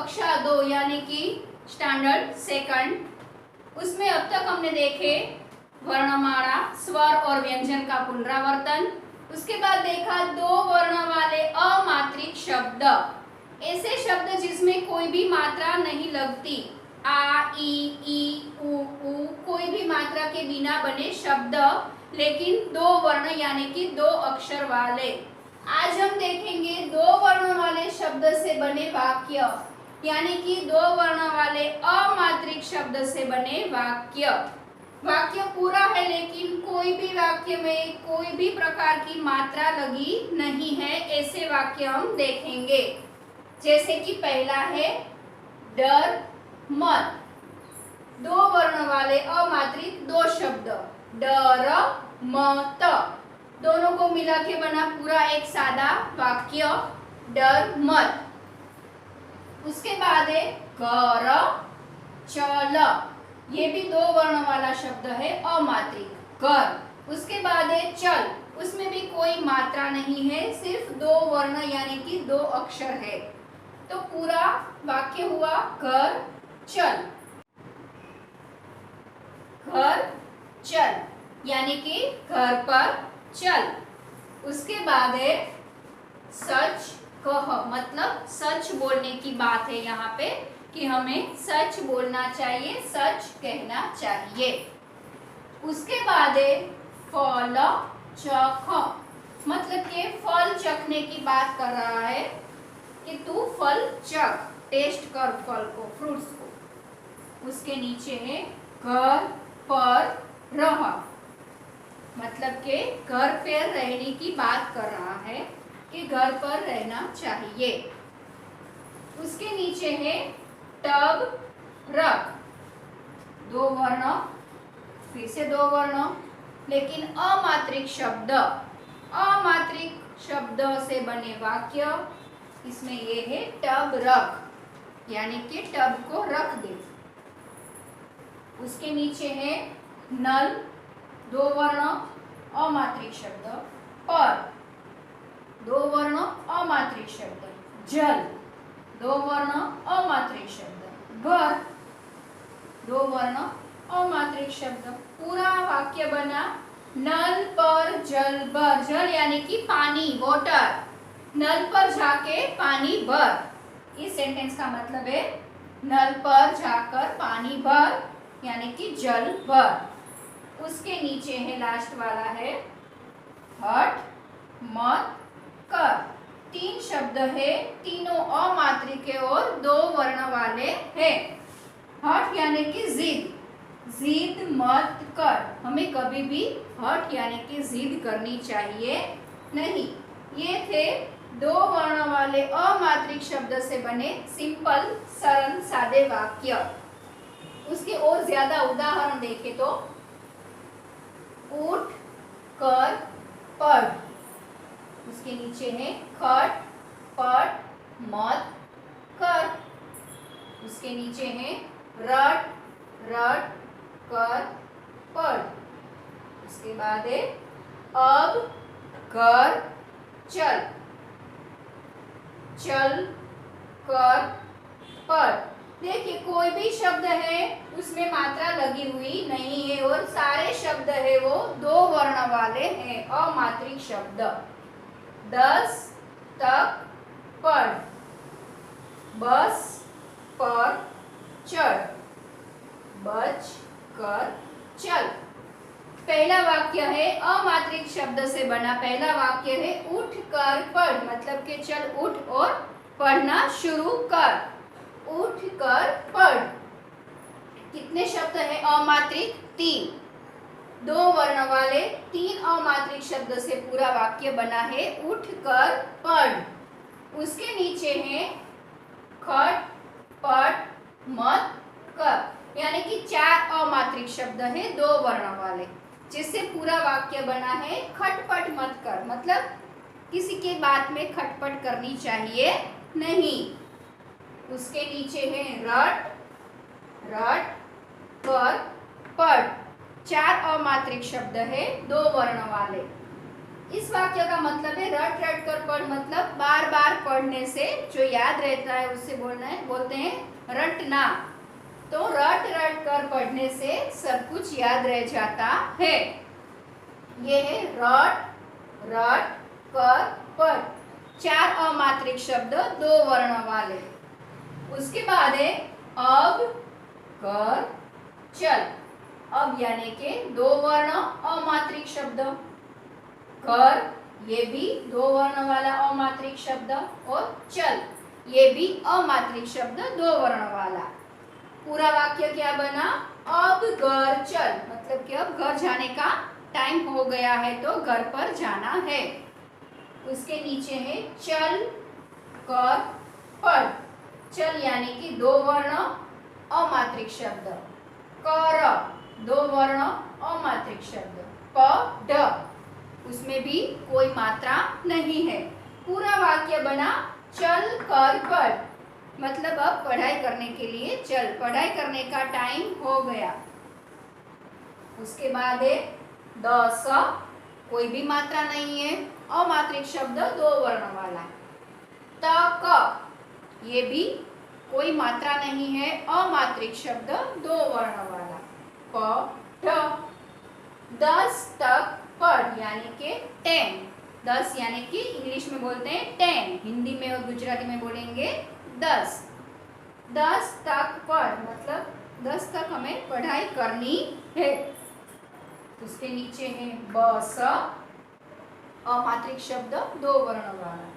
कक्षा 2 यानी कि स्टैंडर्ड सेकंड, उसमें अब तक हमने देखे वर्णमाला, स्वर और व्यंजन का पुनरावर्तन। उसके बाद देखा दो वर्ण वाले अमात्रिक शब्द, ऐसे शब्द जिसमें कोई भी मात्रा नहीं लगती, आ, ई, उ, कोई भी मात्रा के बिना बने शब्द, लेकिन दो वर्ण यानी कि दो अक्षर वाले। आज हम देखेंगे दो वर्ण वाले शब्द से बने वाक्य, यानी कि दो वर्ण वाले अमात्रिक शब्द से बने वाक्य। वाक्य पूरा है लेकिन कोई भी वाक्य में कोई भी प्रकार की मात्रा लगी नहीं है, ऐसे वाक्य हम देखेंगे। जैसे कि पहला है डर मत, दो वर्ण वाले अमात्रिक दो शब्द, डर मत, दोनों को मिला के बना पूरा एक सादा वाक्य, डर मत। उसके बाद है कर चल, ये भी दो वर्ण वाला शब्द है अमात्रिक, कर। उसके बाद है चल, उसमें भी कोई मात्रा नहीं है, सिर्फ दो वर्ण यानी कि दो अक्षर है। तो पूरा वाक्य हुआ कर चल, घर चल यानी कि घर पर चल। उसके बाद है सच कह, मतलब सच बोलने की बात है यहाँ पे कि हमें सच बोलना चाहिए, सच कहना चाहिए। उसके बाद है फल चख, मतलब कि फल चखने की बात कर रहा है कि तू फल चख, टेस्ट कर फल को, फ्रूट्स को। उसके नीचे है घर पर रह, मतलब कि घर पर रहने की बात कर रहा है कि घर पर रहना चाहिए। उसके नीचे है टब रख, दो वर्ण, फिर से दो वर्ण लेकिन अमात्रिक शब्द, अमात्रिक शब्द से बने वाक्य। इसमें ये है टब रख, यानी कि टब को रख दे। उसके नीचे है नल, दो वर्ण अमात्रिक शब्द, पर, दो वर्ण अमात्रिक शब्द, जल, दो वर्ण अमात्रिक शब्द, घर, दो वर्ण अमात्रिक शब्द। पूरा वाक्य बना नल पर जल भर, जल यानी कि पानी, वाटर, नल पर जाके पानी भर। इस सेंटेंस का मतलब है नल पर जाकर पानी भर यानी कि जल भर। उसके नीचे है लास्ट वाला है हट मत कर, तीन शब्द है, तीनों अमात्रिक है और दो वर्ण वाले हैं। हट यानी कि जिद, जिद मत कर, हमें कभी भी हट यानी कि जिद करनी चाहिए नहीं। ये थे दो वर्ण वाले अमात्रिक शब्द से बने सिंपल सरल सादे वाक्य। उसके और ज्यादा उदाहरण देखें तो उठ कर पढ़, उसके नीचे है खट पट मत कर, उसके नीचे है रट रट कर पढ़। उसके बाद है अब घर चल, चल कर पढ़। देखिए कोई भी शब्द है उसमें मात्रा लगी हुई नहीं है और सारे शब्द है वो दो वर्ण वाले हैं, अमात्रिक शब्द। 10 तक पढ़, बस पर चढ़, बच कर चल। पहला वाक्य है अमात्रिक शब्द से बना, पहला वाक्य है उठ कर पढ़, मतलब कि चल उठ और पढ़ना शुरू कर, उठ कर पढ़। कितने शब्द है अमात्रिक? 3, दो वर्ण वाले 3 अमात्रिक शब्द से पूरा वाक्य बना है उठ कर पढ़। उसके नीचे है खट पट मत कर, यानी कि 4 अमात्रिक शब्द है दो वर्ण वाले, जिससे पूरा वाक्य बना है खटपट मत कर, मतलब किसी के बात में खटपट करनी चाहिए नहीं। उसके नीचे है रट रट कर पढ़, 4 अमात्रिक शब्द है दो वर्ण वाले। इस वाक्य का मतलब है रट रट कर पढ़, मतलब बार बार पढ़ने से जो याद रहता है उससे बोलते हैं रटना। तो रट रट कर पढ़ने से सब कुछ याद रह जाता है। ये है रट रट कर पढ़, 4 अमात्रिक शब्द 2 वर्ण वाले। उसके बाद है अब कर चल। अब यानी के 2 वर्ण अमात्रिक शब्द, कर ये भी 2 वर्ण वाला अमात्रिक शब्द, और चल ये भी अमात्रिक शब्द 2 वर्ण वाला। पूरा वाक्य क्या बना? अब घर चल, मतलब कि अब घर जाने का टाइम हो गया है तो घर पर जाना है। उसके नीचे है चल कर पढ़। चल यानी कि 2 वर्ण अमात्रिक शब्द, कर 2 वर्ण अमात्रिक शब्द, पढ़ उसमें भी कोई मात्रा नहीं है। पूरा वाक्य बना चल कर पढ़, मतलब अब पढ़ाई करने के लिए चल, पढ़ाई करने का टाइम हो गया। उसके बाद है दस, कोई भी मात्रा नहीं है, अमात्रिक शब्द 2 वर्ण वाला। तक ये भी कोई मात्रा नहीं है, अमात्रिक शब्द 2 वर्ण वाला। पढ़ 10 तक पढ़ यानी कि 10, 10 यानी कि इंग्लिश में बोलते हैं 10, हिंदी में और गुजराती में बोलेंगे 10। 10 तक पढ़ मतलब 10 तक हमें पढ़ाई करनी है। उसके नीचे है बस, अमात्रिक शब्द 2 वर्ण वाला।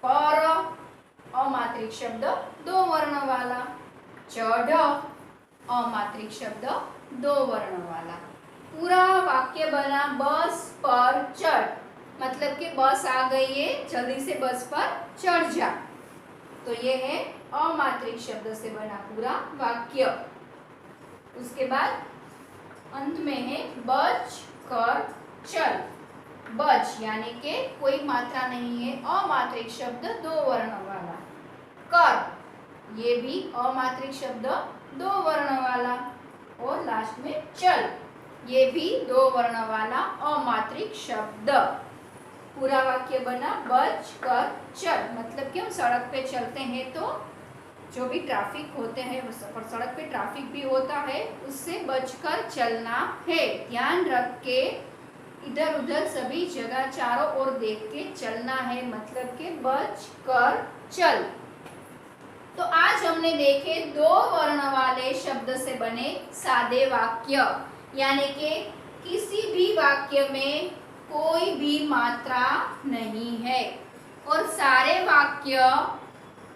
पर अमात्रिक शब्द 2 वर्ण वाला। चढ़ अमात्रिक शब्द 2 वर्ण वाला। पूरा वाक्य बना बस पर चढ़, मतलब कि बस आ गई है, जल्दी से बस पर चढ़ जा। तो ये है अमात्रिक शब्द से बना पूरा वाक्य। उसके बाद अंत में है बच कर चल। बच यानी कि कोई मात्रा नहीं है, अमात्रिक शब्द 2 वर्ण वाला। कर ये भी अमात्रिक शब्द 2 वर्ण वाला। और लास्ट में चल ये भी 2 वर्ण वाला अमात्रिक शब्द। पूरा वाक्य बना बच कर चल, मतलब कि हम सड़क पे चलते हैं तो जो भी ट्रैफिक होते हैं, सड़क पे ट्रैफिक भी होता है, उससे बचकर चलना है। ध्यान रख के इधर उधर सभी जगह चारों ओर देख के चलना है, मतलब कि बच कर चल। तो आज हमने देखे 2 वर्ण वाले शब्द से बने सादे वाक्य, यानी कि किसी भी वाक्य में कोई भी मात्रा नहीं है और सारे वाक्य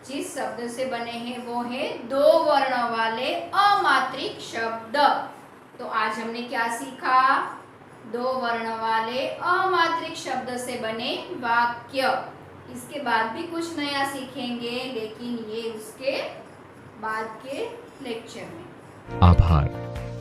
जिस शब्द से बने हैं वो है 2 वर्ण वाले अमात्रिक शब्द। तो आज हमने क्या सीखा? 2 वर्ण वाले अमात्रिक शब्द से बने वाक्य। इसके बाद भी कुछ नया सीखेंगे, लेकिन ये उसके बाद के लेक्चर में। आभार।